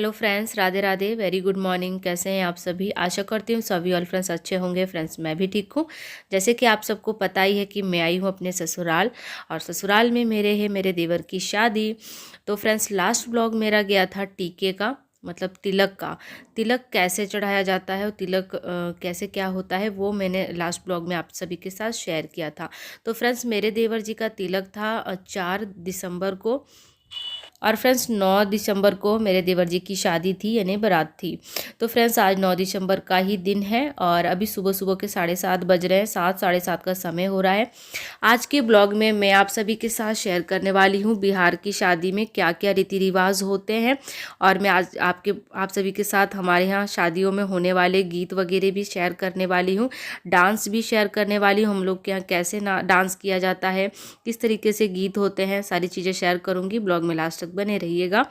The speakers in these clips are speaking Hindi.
Hello friends, Radhe Radhe, very good morning. कैसे हैं आप सभी? आशा करती हूँ सभी ऑल फ्रेंड्स अच्छे होंगे। फ्रेंड्स मैं भी ठीक हूँ। जैसे कि आप सबको पता ही है कि मैं आई हूँ अपने ससुराल, और ससुराल में मेरे देवर की शादी। तो फ्रेंड्स लास्ट ब्लॉग मेरा गया था टीके का, मतलब तिलक का। तिलक कैसे चढ़ाया जाता है और तिलक कैसे क्या होता है, वो मैंने लास्ट ब्लॉग में आप सभी के साथ शेयर किया था। तो फ्रेंड्स मेरे देवर जी का तिलक था 4 दिसंबर को, और फ्रेंड्स 9 दिसंबर को मेरे देवर जी की शादी थी, यानी बारात थी। तो फ्रेंड्स आज 9 दिसंबर का ही दिन है, और अभी सुबह सुबह के 7:30 बज रहे हैं, 7 साढ़े 7 का समय हो रहा है। आज के ब्लॉग में मैं आप सभी के साथ शेयर करने वाली हूँ बिहार की शादी में क्या क्या रीति रिवाज होते हैं, और मैं आज आप सभी के साथ हमारे यहाँ शादियों में होने वाले गीत वगैरह भी शेयर करने वाली हूँ, डांस भी शेयर करने वाली हूँ। हम लोग के यहाँ कैसे डांस किया जाता है, किस तरीके से गीत होते हैं, सारी चीज़ें शेयर करूँगी। ब्लॉग में लास्ट तक बने रहिएगा।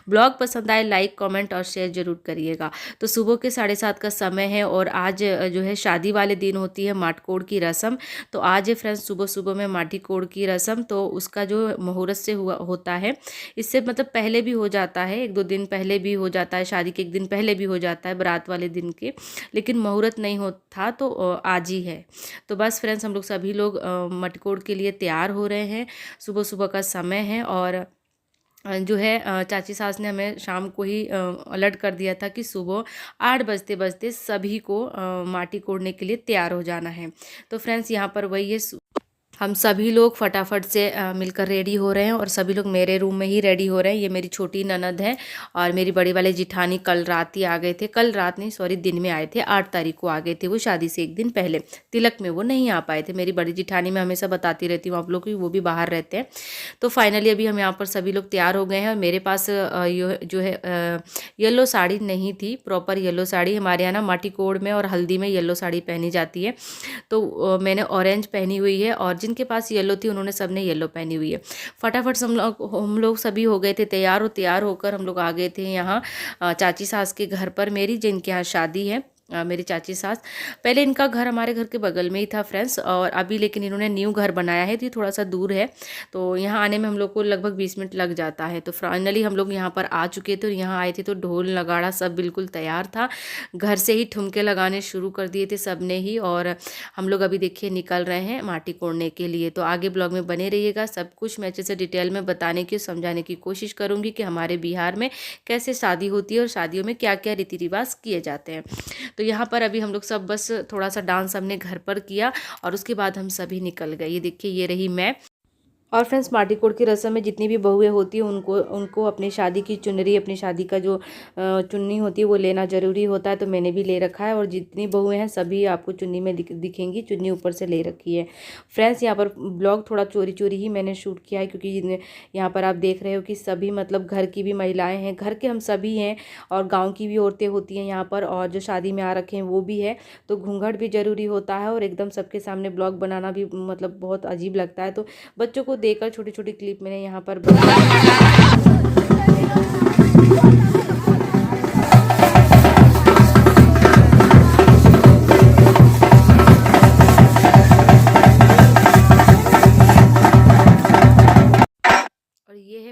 ब्लॉग पसंद आए लाइक कमेंट और शेयर जरूर करिएगा। तो सुबह के 7:30 का समय है, और आज जो है शादी वाले दिन होती है माटकोड़ की रस्म। तो आज है फ्रेंड्स सुबह सुबह में माटी कोड़ की रस्म। तो उसका जो मुहूर्त से होता है, इससे मतलब पहले भी हो जाता है, 1-2 दिन पहले भी हो जाता है, शादी के 1 दिन पहले भी हो जाता है बारात वाले दिन के, लेकिन मुहूर्त नहीं होता तो आज ही है। तो बस फ्रेंड्स हम लोग सभी लोग मटकोड़ के लिए तैयार हो रहे हैं। सुबह सुबह का समय है, और जो है चाची सास ने हमें शाम को ही अलर्ट कर दिया था कि सुबह 8 बजते बजते सभी को माटी कोड़ने के लिए तैयार हो जाना है। तो फ्रेंड्स यहाँ पर वही है, हम सभी लोग फटाफट से मिलकर रेडी हो रहे हैं, और सभी लोग मेरे रूम में ही रेडी हो रहे हैं। ये मेरी छोटी ननद है, और मेरी बड़ी वाले जिठानी कल रात ही आ गए थे, कल रात नहीं सॉरी दिन में आए थे, 8 तारीख को आ गए थे वो, शादी से 1 दिन पहले। तिलक में वो नहीं आ पाए थे। मेरी बड़ी जिठानी मैं हमेशा बताती रहती हूँ आप लोग की, वो भी बाहर रहते हैं। तो फाइनली अभी हम यहाँ पर सभी लोग तैयार हो गए हैं, और मेरे पास जो है येलो साड़ी नहीं थी, प्रॉपर येलो साड़ी। हमारे यहाँ ना माटी कोड़ में और हल्दी में येलो साड़ी पहनी जाती है, तो मैंने ऑरेंज पहनी हुई है, और जिनके पास येलो थी उन्होंने सबने येलो पहनी हुई है। फटाफट से हम लोग सभी हो गए थे तैयार, और तैयार होकर हम लोग आ गए थे यहाँ चाची सास के घर पर मेरी, जिनके यहाँ शादी है। मेरी चाची सास, पहले इनका घर हमारे घर के बगल में ही था फ्रेंड्स, और अभी लेकिन इन्होंने न्यू घर बनाया है, तो ये थोड़ा सा दूर है। तो यहाँ आने में हम लोग को लगभग 20 मिनट लग जाता है। तो फाइनली हम लोग यहाँ पर आ चुके थे, और यहाँ आए थे तो ढोल नगाड़ा सब बिल्कुल तैयार था। घर से ही ठुमके लगाने शुरू कर दिए थे सबने ही, और हम लोग अभी देखिए निकल रहे हैं माटी कोड़ने के लिए। तो आगे ब्लॉग में बने रहिएगा, सब कुछ मैं अच्छे से डिटेल में बताने की समझाने की कोशिश करूँगी कि हमारे बिहार में कैसे शादी होती है, और शादियों में क्या क्या रीति रिवाज किए जाते हैं। तो यहाँ पर अभी हम लोग सब बस थोड़ा सा डांस हमने घर पर किया, और उसके बाद हम सभी निकल गए। ये देखिए ये रही मैं। और फ्रेंड्स माटी कोड़ की रस्म में जितनी भी बहुएं होती हैं उनको अपनी शादी की चुनरी, अपनी शादी का जो चुन्नी होती है वो लेना ज़रूरी होता है। तो मैंने भी ले रखा है, और जितनी बहुएं हैं सभी आपको चुन्नी में दिखेंगी, चुन्नी ऊपर से ले रखी है। फ्रेंड्स यहाँ पर ब्लॉग थोड़ा चोरी चोरी ही मैंने शूट किया है, क्योंकि यहाँ पर आप देख रहे हो कि सभी मतलब घर की भी महिलाएँ हैं, घर के हम सभी हैं, और गाँव की भी औरतें होती हैं यहाँ पर, और जो शादी में आ रखे हैं वो भी है। तो घूंघट भी ज़रूरी होता है, और एकदम सबके सामने ब्लॉग बनाना भी मतलब बहुत अजीब लगता है। तो बच्चों को देकर छोटी छोटी क्लिप मैंने यहाँ पर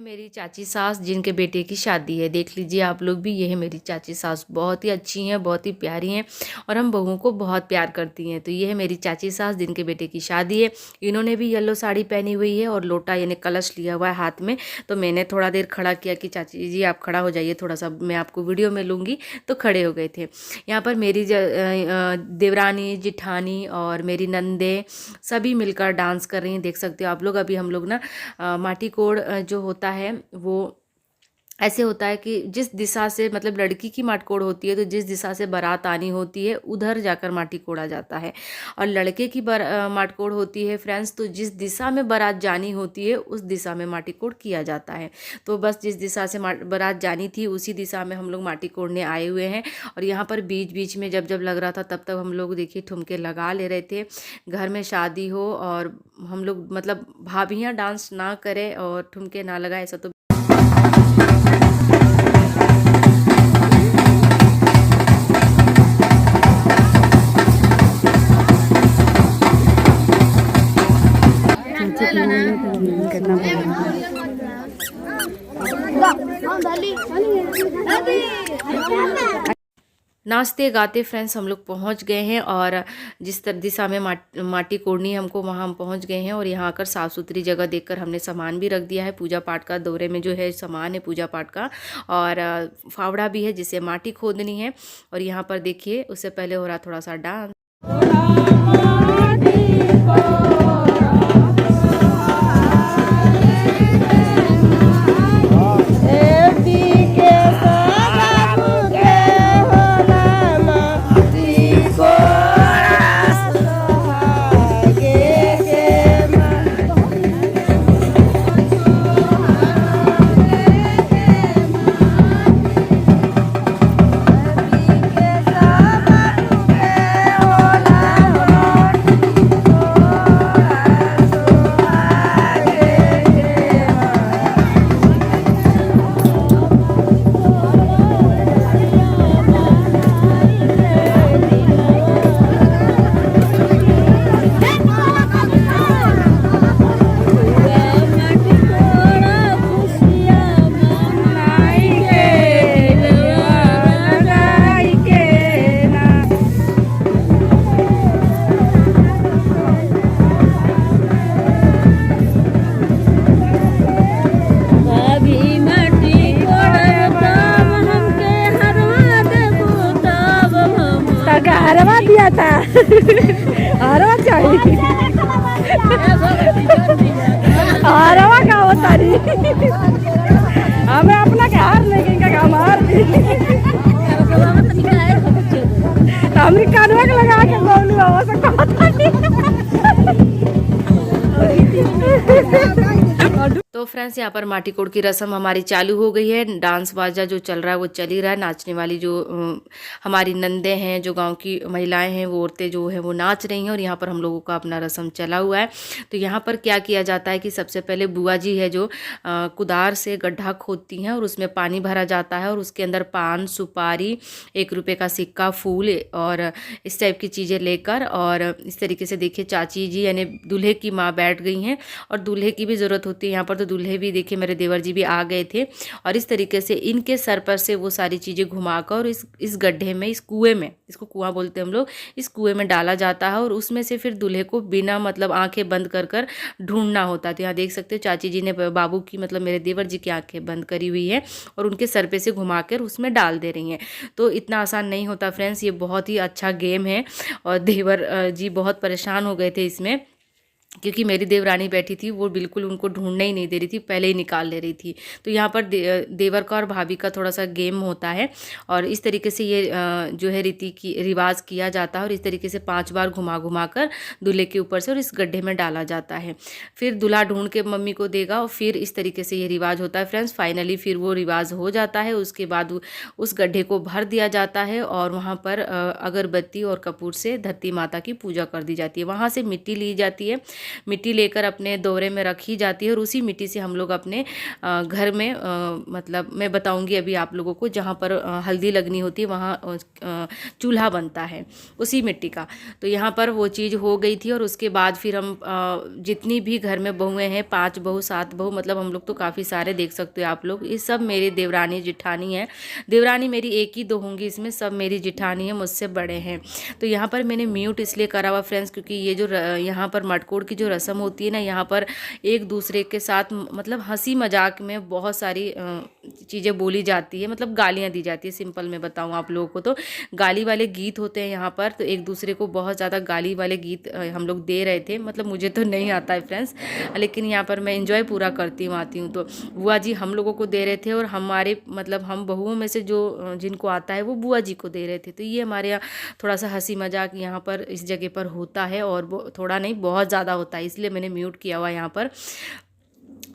मेरी चाची सास जिनके बेटे की शादी है। देख लीजिए आप लोग भी, ये है मेरी चाची सास, बहुत ही अच्छी हैं, बहुत ही प्यारी हैं, और हम बहुओं को बहुत प्यार करती हैं। तो ये है मेरी चाची सास जिनके बेटे की शादी है। इन्होंने भी येलो साड़ी पहनी हुई है, और लोटा यानी कलश लिया हुआ है हाथ में। तो मैंने थोड़ा देर खड़ा किया कि चाची जी आप खड़ा हो जाइए, थोड़ा सा मैं आपको वीडियो में लूँगी, तो खड़े हो गए थे। यहाँ पर मेरी देवरानी, जिठानी और मेरी नंदे सभी मिलकर डांस कर रही हैं, देख सकते हो आप लोग। अभी हम लोग ना माटी कोड़ जो होता है वो ऐसे होता है कि जिस दिशा से मतलब लड़की की माटकोड़ होती है, तो जिस दिशा से बारात आनी होती है उधर जाकर माटी कोड़ा जाता है, और लड़के की माटकोड़ होती है फ्रेंड्स, तो जिस दिशा में बारात जानी होती है उस दिशा में माटी कोड़ किया जाता है। तो बस जिस दिशा से बारात जानी थी उसी दिशा में हम लोग माटी कोड़ने आए हुए हैं। और यहाँ पर बीच बीच में जब जब लग रहा था तब तक हम लोग देखिए ठुमके लगा ले रहे थे। घर में शादी हो और हम लोग मतलब भाभियाँ डांस ना करें और ठुमके ना लगाए, ऐसा तो करना पड़ेगा। नाचते गाते फ्रेंड्स हम लोग पहुंच गए हैं और जिस दिशा में माटी कोड़नी हमको वहां हम पहुंच गए हैं। और यहाँ आकर साफ़ सुथरी जगह देखकर हमने सामान भी रख दिया है पूजा पाठ का। दौरे में जो है सामान है पूजा पाठ का, और फावड़ा भी है जिससे माटी खोदनी है। और यहाँ पर देखिए उससे पहले हो रहा थोड़ा सा डांस। हरवा दिया था। हरवा चाहिए। हरवा का होता नहीं। हमें अपना के हार लेके हम हार दी। हमें कानवा के लगा के बोलू हो सकता तो फ्रेंड्स यहाँ पर माटी कोड़ की रस्म हमारी चालू हो गई है। डांस बाजा जो चल रहा है वो चल ही रहा है। नाचने वाली जो हमारी नंदे हैं, जो गांव की महिलाएं हैं, वो औरतें जो है वो नाच रही हैं। और यहाँ पर हम लोगों का अपना रस्म चला हुआ है। तो यहाँ पर क्या किया जाता है कि सबसे पहले बुआ जी है जो कुदार से गड्ढा खोदती हैं और उसमें पानी भरा जाता है। और उसके अंदर पान, सुपारी, 1 रुपये का सिक्का, फूल और इस टाइप की चीज़ें लेकर, और इस तरीके से देखिए चाची जी यानी दूल्हे की माँ बैठ गई हैं। और दूल्हे की भी ज़रूरत होती है यहाँ पर, तो दूल्हे भी देखिए मेरे देवर जी भी आ गए थे। और इस तरीके से इनके सर पर से वो सारी चीज़ें घुमाकर और इस गड्ढे में, इस कुएं में, इसको कुआं बोलते हैं हम लोग, इस कुएं में डाला जाता है। और उसमें से फिर दूल्हे को बिना मतलब आंखें बंद कर कर ढूंढना होता है। तो यहाँ देख सकते हो चाची जी ने बाबू की मतलब मेरे देवर जी की आंखें बंद करी हुई है और उनके सर पे से घुमा कर उसमें डाल दे रही हैं। तो इतना आसान नहीं होता फ्रेंड्स, ये बहुत ही अच्छा गेम है। और देवर जी बहुत परेशान हो गए थे इसमें, क्योंकि मेरी देवरानी बैठी थी, वो बिल्कुल उनको ढूंढने ही नहीं दे रही थी, पहले ही निकाल ले रही थी। तो यहाँ पर देवर का और भाभी का थोड़ा सा गेम होता है। और इस तरीके से ये जो है रीति की रिवाज किया जाता है। और इस तरीके से 5 बार घुमा घुमा कर दूल्हे के ऊपर से और इस गड्ढे में डाला जाता है। फिर दूल्हा ढूंढ के मम्मी को देगा और फिर इस तरीके से ये रिवाज होता है फ्रेंड्स। फाइनली फिर वो रिवाज हो जाता है। उसके बाद उस गड्ढे को भर दिया जाता है और वहाँ पर अगरबत्ती और कपूर से धरती माता की पूजा कर दी जाती है। वहाँ से मिट्टी ली जाती है, मिट्टी लेकर अपने दौरे में रखी जाती है। और उसी मिट्टी से हम लोग अपने घर में मतलब मैं बताऊंगी अभी आप लोगों को, जहाँ पर हल्दी लगनी होती है वहाँ चूल्हा बनता है उसी मिट्टी का। तो यहाँ पर वो चीज़ हो गई थी। और उसके बाद फिर हम जितनी भी घर में बहुएँ हैं, 5 बहू 7 बहू, मतलब हम लोग तो काफ़ी सारे, देख सकते हो आप लोग, ये सब मेरी देवरानी जिठानी है। देवरानी मेरी एक ही 2 होंगी इसमें, सब मेरी जिठानी है, मुझसे बड़े हैं। तो यहाँ पर मैंने म्यूट इसलिए करा हुआ फ्रेंड्स, क्योंकि ये जो यहाँ पर मटकोड़ की जो रस्म होती है ना, यहाँ पर एक दूसरे के साथ मतलब हंसी मजाक में बहुत सारी चीज़ें बोली जाती है, मतलब गालियाँ दी जाती है। सिंपल मैं बताऊँ आप लोगों को तो गाली वाले गीत होते हैं यहाँ पर। तो एक दूसरे को बहुत ज़्यादा गाली वाले गीत हम लोग दे रहे थे। मतलब मुझे तो नहीं आता है फ्रेंड्स, लेकिन यहाँ पर मैं इंजॉय पूरा करती हूँ, आती हूँ। तो बुआ जी हम लोगों को दे रहे थे और हमारे मतलब हम बहुओं में से जो जिनको आता है वो बुआ जी को दे रहे थे। तो ये हमारे यहाँ थोड़ा सा हंसी मजाक यहाँ पर इस जगह पर होता है, और वो थोड़ा नहीं बहुत ज़्यादा होता है, इसलिए मैंने म्यूट किया हुआ यहाँ पर।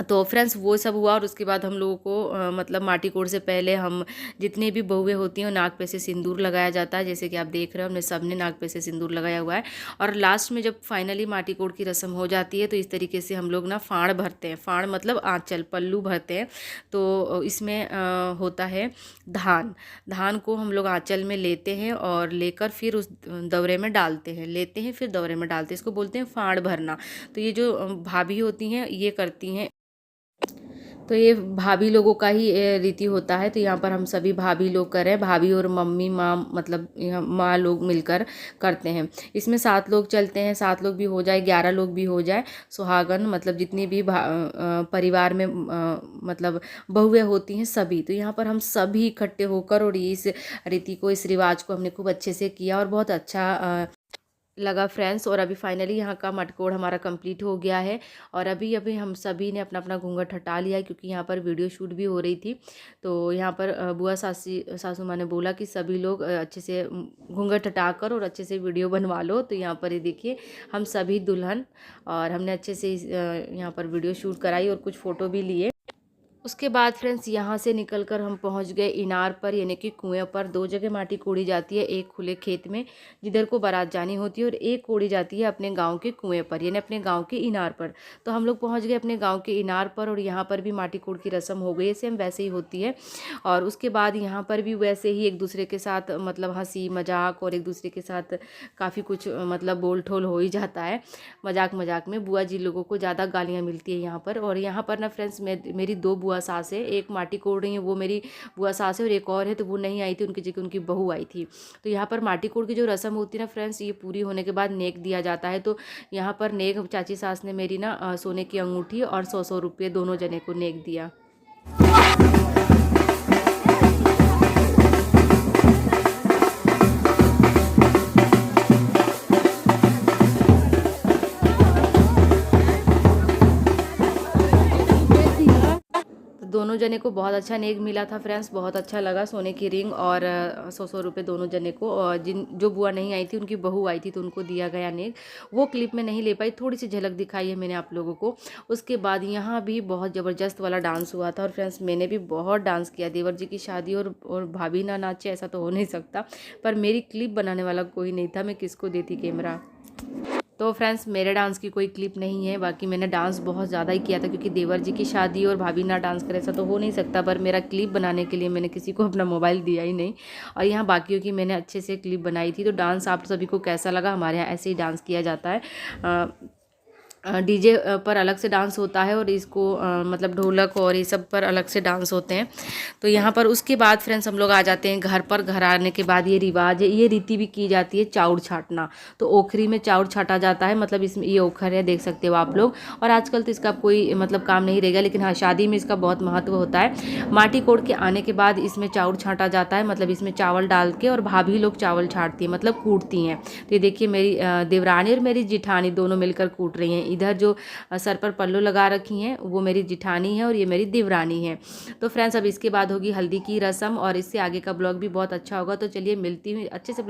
तो फ्रेंड्स वो सब हुआ। और उसके बाद हम लोगों को मतलब माटी कोड़ से पहले हम जितनी भी बहुएं होती हैं नाक पे से सिंदूर लगाया जाता है, जैसे कि आप देख रहे हो हमने सब ने नाक पे से सिंदूर लगाया हुआ है। और लास्ट में जब फाइनली माटी कोड़ की रस्म हो जाती है तो इस तरीके से हम लोग ना फाड़ भरते हैं। फाड़ मतलब आंचल, पल्लू भरते हैं। तो इसमें होता है धान। धान को हम लोग आंचल में लेते हैं और लेकर फिर उस दौरे में डालते हैं, लेते हैं फिर दौरे में डालते हैं। इसको बोलते हैं फाड़ भरना। तो ये जो भाभी होती हैं ये करती हैं। तो ये भाभी लोगों का ही रीति होता है। तो यहाँ पर हम सभी भाभी लोग कर रहे हैं, भाभी और मम्मी माँ मतलब माँ लोग मिलकर करते हैं। इसमें 7 लोग चलते हैं, 7 लोग भी हो जाए, 11 लोग भी हो जाए, सुहागन मतलब जितनी भी परिवार में मतलब बहुएं होती हैं सभी। तो यहाँ पर हम सभी इकट्ठे होकर और इस रीति को, इस रिवाज को हमने खूब अच्छे से किया और बहुत अच्छा लगा फ्रेंड्स। और अभी फाइनली यहाँ का मटकोड़ हमारा कंप्लीट हो गया है और अभी अभी हम सभी ने अपना अपना घूंघट हटा लिया है, क्योंकि यहाँ पर वीडियो शूट भी हो रही थी। तो यहाँ पर बुआ सासू माँ ने बोला कि सभी लोग अच्छे से घूंघट हटाकर और अच्छे से वीडियो बनवा लो। तो यहाँ पर ये देखिए हम सभी दुल्हन और हमने अच्छे से यहाँ पर वीडियो शूट कराई और कुछ फ़ोटो भी लिए। उसके बाद फ्रेंड्स यहाँ से निकलकर हम पहुँच गए इनार पर, यानी कि कुएं पर। 2 जगह माटी कोड़ी जाती है, एक खुले खेत में जिधर को बारात जानी होती है और एक कोड़ी जाती है अपने गांव के कुएं पर, यानी अपने गांव के इनार पर। तो हम लोग पहुँच गए अपने गांव के इनार पर और यहाँ पर भी माटी कोड़ की रस्म हो गई है, सेम वैसे ही होती है। और उसके बाद यहाँ पर भी वैसे ही एक दूसरे के साथ मतलब हंसी मजाक और एक दूसरे के साथ काफ़ी कुछ मतलब बोल ठोल हो ही जाता है। मजाक मजाक में बुआ जी लोगों को ज़्यादा गालियाँ मिलती है यहाँ पर। और यहाँ पर ना फ्रेंड्स मेरी 2 बुआ सास है, एक माटी कोड़ रही है वो मेरी बुआ सास है और एक और है तो वो नहीं आई थी, उनकी जगह उनकी बहू आई थी। तो यहाँ पर माटी कोड़ की जो रस्म होती है ना फ्रेंड्स, ये पूरी होने के बाद नेक दिया जाता है। तो यहाँ पर नेक चाची सास ने मेरी ना सोने की अंगूठी और 100-100 रुपये दोनों जने को नेक दिया। दोनों जने को बहुत अच्छा नेक मिला था फ्रेंड्स, बहुत अच्छा लगा। सोने की रिंग और 100-100 रुपये दोनों जने को। और जो बुआ नहीं आई थी उनकी बहू आई थी तो उनको दिया गया नेक। वो क्लिप में नहीं ले पाई, थोड़ी सी झलक दिखाई है मैंने आप लोगों को। उसके बाद यहाँ भी बहुत ज़बरदस्त वाला डांस हुआ था और फ्रेंड्स मैंने भी बहुत डांस किया। देवर जी की शादी और भाभी ना नाचे ऐसा तो हो नहीं सकता, पर मेरी क्लिप बनाने वाला कोई नहीं था, मैं किसको देती कैमरा। तो फ्रेंड्स मेरे डांस की कोई क्लिप नहीं है, बाकी मैंने डांस बहुत ज़्यादा ही किया था, क्योंकि देवर जी की शादी और भाभी ना डांस करे ऐसा तो हो नहीं सकता। पर मेरा क्लिप बनाने के लिए मैंने किसी को अपना मोबाइल दिया ही नहीं। और यहाँ बाकियों की मैंने अच्छे से क्लिप बनाई थी। तो डांस आप सभी को कैसा लगा? हमारे यहाँ ऐसे ही डांस किया जाता है। डीजे पर अलग से डांस होता है और इसको मतलब ढोलक और ये सब पर अलग से डांस होते हैं। तो यहाँ पर उसके बाद फ्रेंड्स हम लोग आ जाते हैं घर पर। घर आने के बाद ये रिवाज है, ये रीति भी की जाती है चाउर छाटना। तो ओखरी में चाउर छाटा जाता है, मतलब इसमें ये ओखर है, देख सकते हो आप लोग। और आजकल तो इसका कोई मतलब काम नहीं रहेगा, लेकिन हाँ शादी में इसका बहुत महत्व होता है। माटी कोड़ के आने के बाद इसमें चाउर छाटा जाता है, मतलब इसमें चावल डाल के, और भाभी लोग चावल छाटती हैं मतलब कूटती हैं। तो ये देखिए मेरी देवरानी और मेरी जिठानी दोनों मिलकर कूट रही हैं। इधर जो सर पर पल्लू लगा रखी हैं वो मेरी जिठानी है और ये मेरी देवरानी है। तो फ्रेंड्स अब इसके बाद होगी हल्दी की रस्म और इससे आगे का ब्लॉग भी बहुत अच्छा होगा। तो चलिए मिलती हूँ अच्छे से।